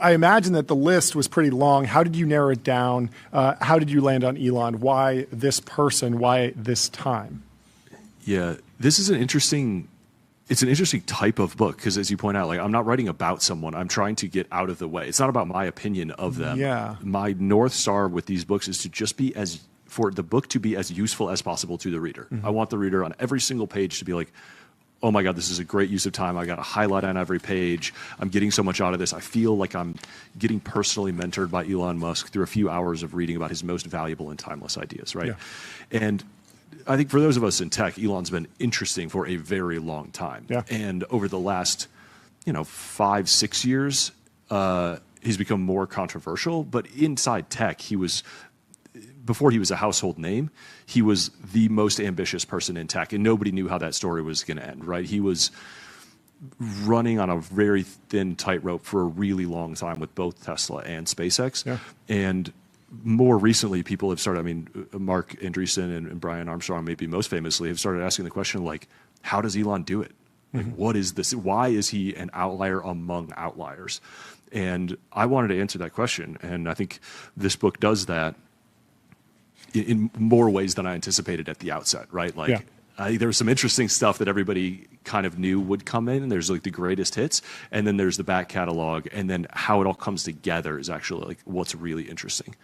I imagine that the list was pretty long. How did you narrow it down? How did you land on Elon? Why this person? Why this time? Yeah, this is it's an interesting type of book because, as you point out, like I'm not writing about someone. I'm trying to get out of the way. It's not about my opinion of them. Yeah. My North Star with these books is to just be for the book to be as useful as possible to the reader. I want the reader on every single page to be like, oh my God, this is a great use of time. I got a highlight on every page. I'm getting so much out of this. I feel like I'm getting personally mentored by Elon Musk through a few hours of reading about his most valuable and timeless ideas, right? Yeah. And I think for those of us in tech, Elon's been interesting for a very long time. Yeah. And over the last, 5-6 years, he's become more controversial. But inside tech, before he was a household name, he was the most ambitious person in tech, and nobody knew how that story was going to end, right? He was running on a very thin tightrope for a really long time with both Tesla and SpaceX. Yeah. And more recently, people have started, Mark Andreessen and Brian Armstrong, maybe most famously, have started asking the question, like, how does Elon do it? Like, what is this? Why is he an outlier among outliers? And I wanted to answer that question, and I think this book does that in more ways than I anticipated at the outset, right? Like, there was some interesting stuff that everybody kind of knew would come in. There's like the greatest hits, and then there's the back catalog, and then how it all comes together is actually like what's really interesting.